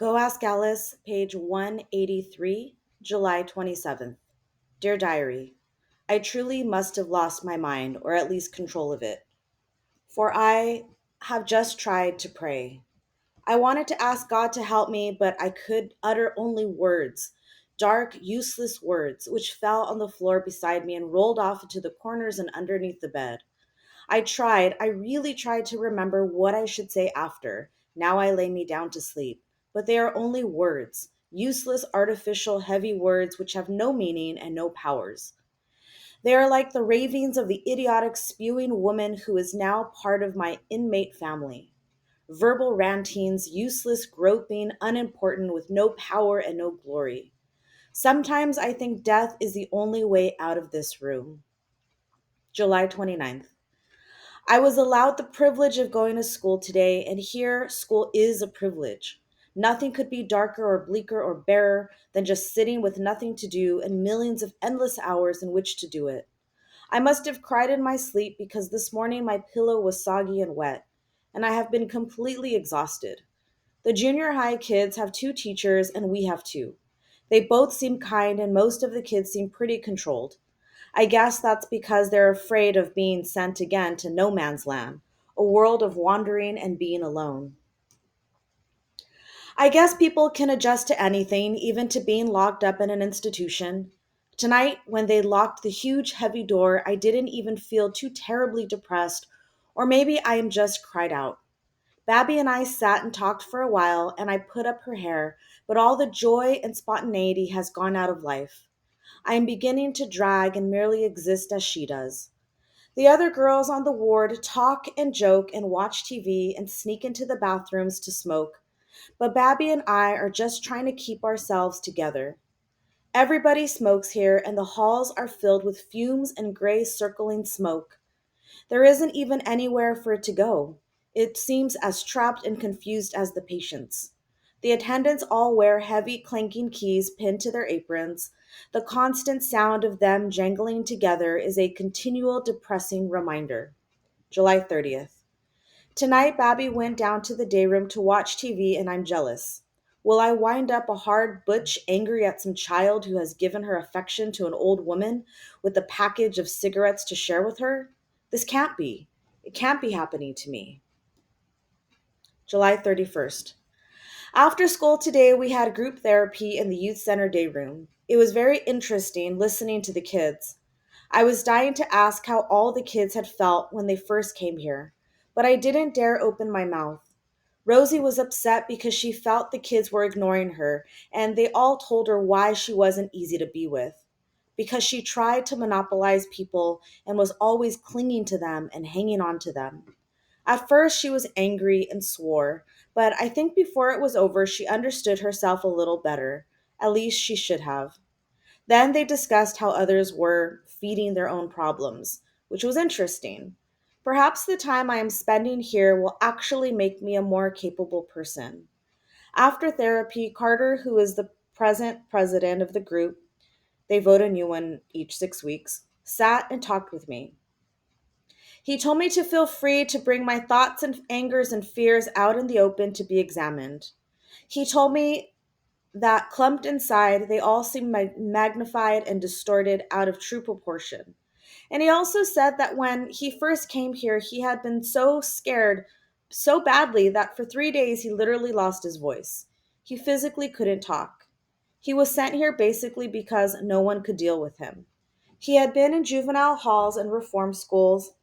Go Ask Alice, page 183, July 27th. Dear Diary, I truly must have lost my mind, or at least control of it, for I have just tried to pray. I wanted to ask God to help me, but I could utter only words, dark, useless words, which fell on the floor beside me and rolled off into the corners and underneath the bed. I really tried to remember what I should say after. Now I lay me down to sleep. But they are only words, useless, artificial, heavy words which have no meaning and no powers. They are like the ravings of the idiotic, spewing woman who is now part of my inmate family. Verbal rantings, useless, groping, unimportant, with no power and no glory. Sometimes I think death is the only way out of this room. July 29th. I was allowed the privilege of going to school today, and here school is a privilege. Nothing could be darker or bleaker or barer than just sitting with nothing to do and millions of endless hours in which to do it. I must have cried in my sleep because this morning my pillow was soggy and wet, and I have been completely exhausted. The junior high kids have two teachers, and we have two. They both seem kind, and most of the kids seem pretty controlled. I guess that's because they're afraid of being sent again to no man's land, a world of wandering and being alone. I guess people can adjust to anything, even to being locked up in an institution. Tonight, when they locked the huge, heavy door, I didn't even feel too terribly depressed, or maybe I am just cried out. Babby and I sat and talked for a while, and I put up her hair, but all the joy and spontaneity has gone out of life. I am beginning to drag and merely exist as she does. The other girls on the ward talk and joke and watch TV and sneak into the bathrooms to smoke, but Babby and I are just trying to keep ourselves together. Everybody smokes here, and the halls are filled with fumes and gray circling smoke. There isn't even anywhere for it to go. It seems as trapped and confused as the patients. The attendants all wear heavy clanking keys pinned to their aprons. The constant sound of them jangling together is a continual depressing reminder. July 30th. Tonight, Babby went down to the day room to watch TV, and I'm jealous. Will I wind up a hard butch angry at some child who has given her affection to an old woman with a package of cigarettes to share with her? This can't be. It can't be happening to me. July 31st. After school today, we had group therapy in the youth center day room. It was very interesting listening to the kids. I was dying to ask how all the kids had felt when they first came here, but I didn't dare open my mouth. Rosie was upset because she felt the kids were ignoring her, and they all told her why she wasn't easy to be with. Because she tried to monopolize people and was always clinging to them and hanging on to them. At first, she was angry and swore, but I think before it was over, she understood herself a little better. At least she should have. Then they discussed how others were feeding their own problems, which was interesting. Perhaps the time I am spending here will actually make me a more capable person. After therapy, Carter, who is the present president of the group, they vote a new one each 6 weeks, sat and talked with me. He told me to feel free to bring my thoughts and angers and fears out in the open to be examined. He told me that clumped inside, they all seem magnified and distorted out of true proportion. And he also said that when he first came here, he had been so scared so badly that for 3 days he literally lost his voice. He physically couldn't talk. He was sent here basically because no one could deal with him. He had been in juvenile halls and reform schools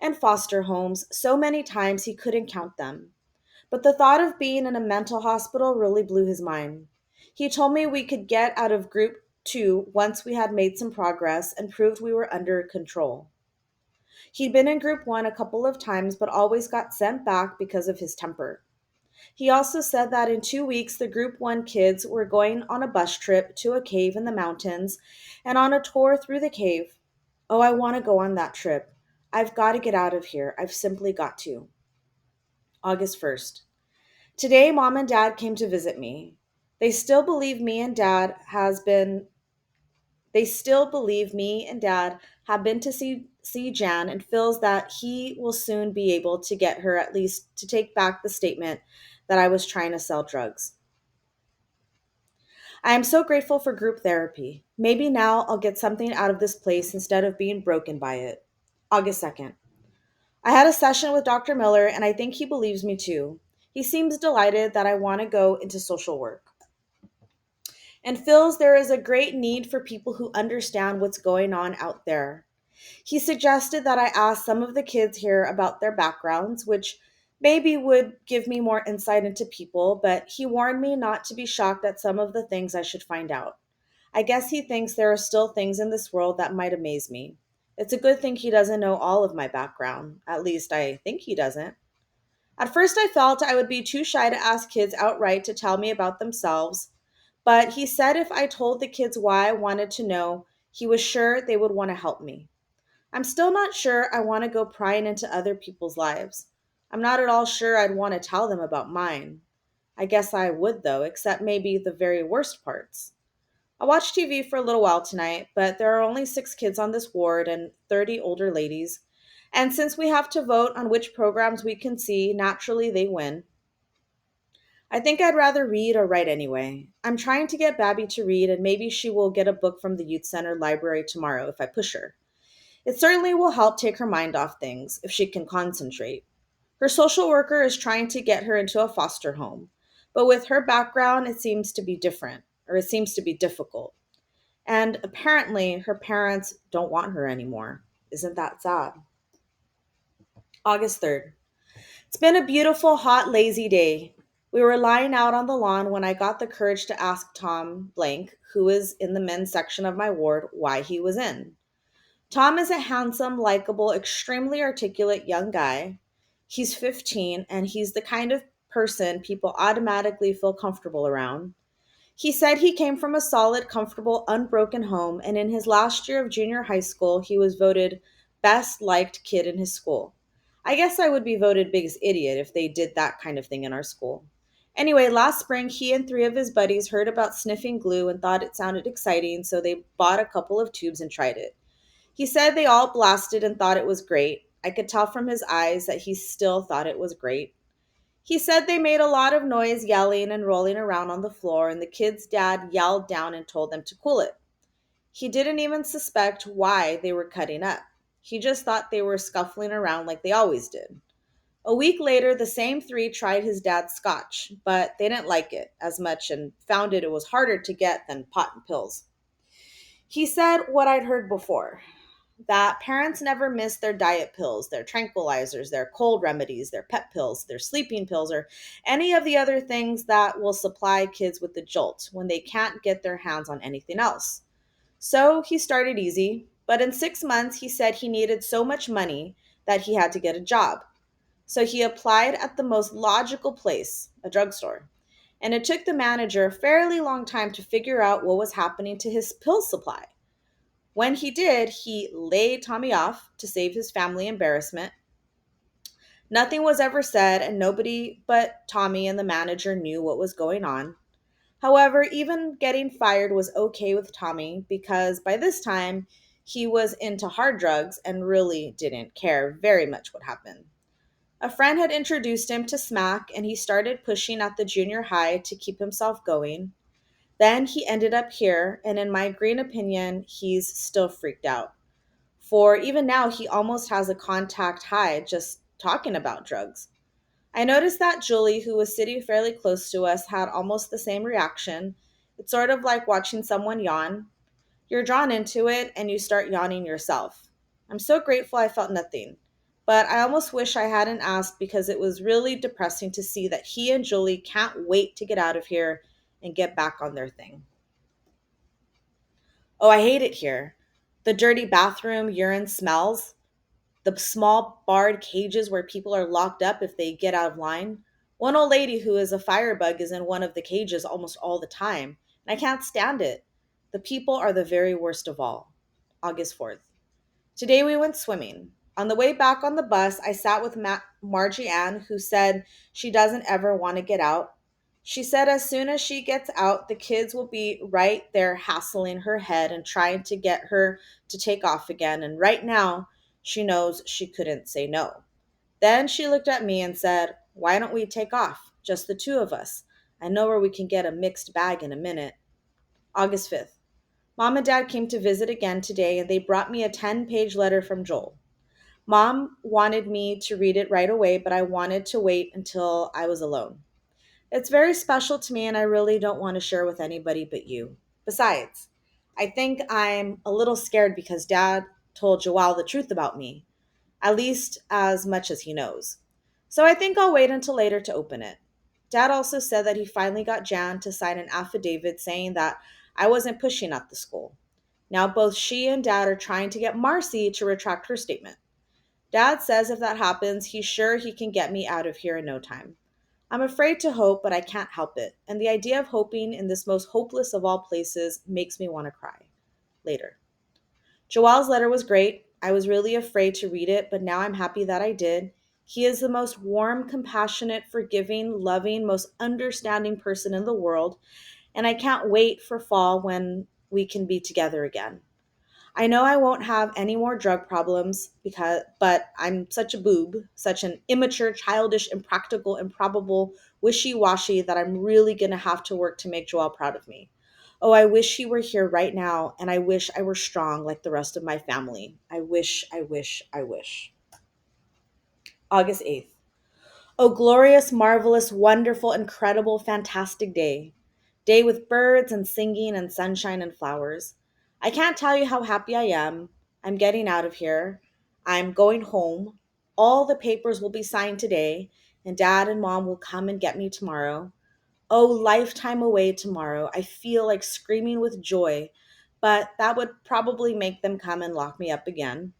and foster homes so many times he couldn't count them. But the thought of being in a mental hospital really blew his mind. He told me we could get out of group 2 once we had made some progress and proved we were under control. He'd been in group 1 a couple of times but always got sent back because of his temper. He also said that in 2 weeks the group 1 kids were going on a bus trip to a cave in the mountains and on a tour through the cave. Oh, I want to go on that trip. I've got to get out of here. I've simply got to. August 1st. Today, mom and dad came to visit me. They still believe me and dad has been they still believe me and dad have been to see Jan and feels that he will soon be able to get her at least to take back the statement that I was trying to sell drugs. I am so grateful for group therapy. Maybe now I'll get something out of this place instead of being broken by it. August 2nd. I had a session with Dr. Miller, and I think he believes me too. He seems delighted that I want to go into social work and feels there is a great need for people who understand what's going on out there. He suggested that I ask some of the kids here about their backgrounds, which maybe would give me more insight into people, but he warned me not to be shocked at some of the things I should find out. I guess he thinks there are still things in this world that might amaze me. It's a good thing he doesn't know all of my background. At least I think he doesn't. At first, I felt I would be too shy to ask kids outright to tell me about themselves, but he said if I told the kids why I wanted to know, he was sure they would want to help me. I'm still not sure I want to go prying into other people's lives. I'm not at all sure I'd want to tell them about mine. I guess I would, though, except maybe the very worst parts. I watched TV for a little while tonight, but there are only 6 kids on this ward and 30 older ladies. And since we have to vote on which programs we can see, naturally they win. I think I'd rather read or write anyway. I'm trying to get Babby to read, and maybe she will get a book from the youth center library tomorrow if I push her. It certainly will help take her mind off things if she can concentrate. Her social worker is trying to get her into a foster home, but with her background, it seems to be different, or it seems to be difficult. And apparently, her parents don't want her anymore. Isn't that sad? August 3rd. It's been a beautiful, hot, lazy day. We were lying out on the lawn when I got the courage to ask Tom Blank, who is in the men's section of my ward, why he was in. Tom is a handsome, likable, extremely articulate young guy. He's 15, and he's the kind of person people automatically feel comfortable around. He said he came from a solid, comfortable, unbroken home, and in his last year of junior high school, he was voted best liked kid in his school. I guess I would be voted biggest idiot if they did that kind of thing in our school. Anyway, last spring, he and 3 of his buddies heard about sniffing glue and thought it sounded exciting, so they bought a couple of tubes and tried it. He said they all blasted and thought it was great. I could tell from his eyes that he still thought it was great. He said they made a lot of noise yelling and rolling around on the floor, and the kid's dad yelled down and told them to cool it. He didn't even suspect why they were cutting up. He just thought they were scuffling around like they always did. A week later, the same 3 tried his dad's scotch, but they didn't like it as much and found it was harder to get than pot and pills. He said what I'd heard before, that parents never miss their diet pills, their tranquilizers, their cold remedies, their pep pills, their sleeping pills, or any of the other things that will supply kids with the jolt when they can't get their hands on anything else. So he started easy, but in 6 months, he said he needed so much money that he had to get a job. So he applied at the most logical place, a drugstore. And it took the manager a fairly long time to figure out what was happening to his pill supply. When he did, he laid Tommy off to save his family embarrassment. Nothing was ever said, and nobody but Tommy and the manager knew what was going on. However, even getting fired was okay with Tommy because by this time he was into hard drugs and really didn't care very much what happened. A friend had introduced him to smack, and he started pushing at the junior high to keep himself going. Then he ended up here, and in my green opinion, he's still freaked out. For even now, he almost has a contact high just talking about drugs. I noticed that Julie, who was sitting fairly close to us, had almost the same reaction. It's sort of like watching someone yawn. You're drawn into it and you start yawning yourself. I'm so grateful I felt nothing. But I almost wish I hadn't asked because it was really depressing to see that he and Julie can't wait to get out of here and get back on their thing. Oh, I hate it here. The dirty bathroom urine smells, the small barred cages where people are locked up if they get out of line. One old lady who is a firebug is in one of the cages almost all the time, and I can't stand it. The people are the very worst of all. August 4th. Today we went swimming. On the way back on the bus, I sat with Margie Ann, who said she doesn't ever want to get out. She said as soon as she gets out, the kids will be right there hassling her head and trying to get her to take off again. And right now, she knows she couldn't say no. Then she looked at me and said, "Why don't we take off? Just the 2 of us. I know where we can get a mixed bag in a minute." August 5th. Mom and Dad came to visit again today and they brought me a 10-page letter from Joel. Mom wanted me to read it right away, but I wanted to wait until I was alone. It's very special to me and I really don't want to share with anybody but you. Besides, I think I'm a little scared because Dad told Joelle the truth about me, at least as much as he knows. So I think I'll wait until later to open it. Dad also said that he finally got Jan to sign an affidavit saying that I wasn't pushing at the school. Now both she and Dad are trying to get Marcy to retract her statement. Dad says if that happens, he's sure he can get me out of here in no time. I'm afraid to hope, but I can't help it. And the idea of hoping in this most hopeless of all places makes me want to cry. Later. Joel's letter was great. I was really afraid to read it, but now I'm happy that I did. He is the most warm, compassionate, forgiving, loving, most understanding person in the world, and I can't wait for fall when we can be together again. I know I won't have any more drug problems but I'm such a boob, such an immature, childish, impractical, improbable, wishy-washy that I'm really going to have to work to make Joel proud of me. Oh, I wish he were here right now and I wish I were strong like the rest of my family. I wish, I wish, I wish. August 8th. Oh, glorious, marvelous, wonderful, incredible, fantastic day. Day with birds and singing and sunshine and flowers. I can't tell you how happy I am. I'm getting out of here. I'm going home. All the papers will be signed today, and Dad and Mom will come and get me tomorrow. Oh, lifetime away tomorrow. I feel like screaming with joy, but that would probably make them come and lock me up again.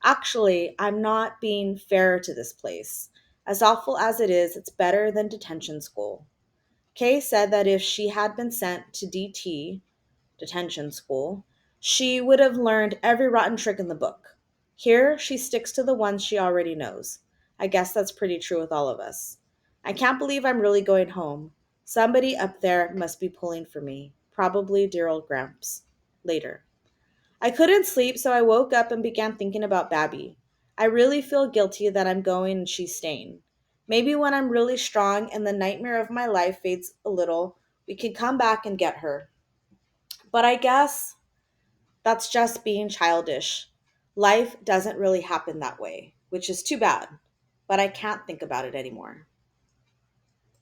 Actually, I'm not being fair to this place. As awful as it is, it's better than detention school. Kay said that if she had been sent to DT, detention school, she would have learned every rotten trick in the book. Here, she sticks to the ones she already knows. I guess that's pretty true with all of us. I can't believe I'm really going home. Somebody up there must be pulling for me. Probably dear old Gramps. Later. I couldn't sleep, so I woke up and began thinking about Babby. I really feel guilty that I'm going and she's staying. Maybe when I'm really strong and the nightmare of my life fades a little, we can come back and get her. But I guess that's just being childish. Life doesn't really happen that way, which is too bad. But I can't think about it anymore.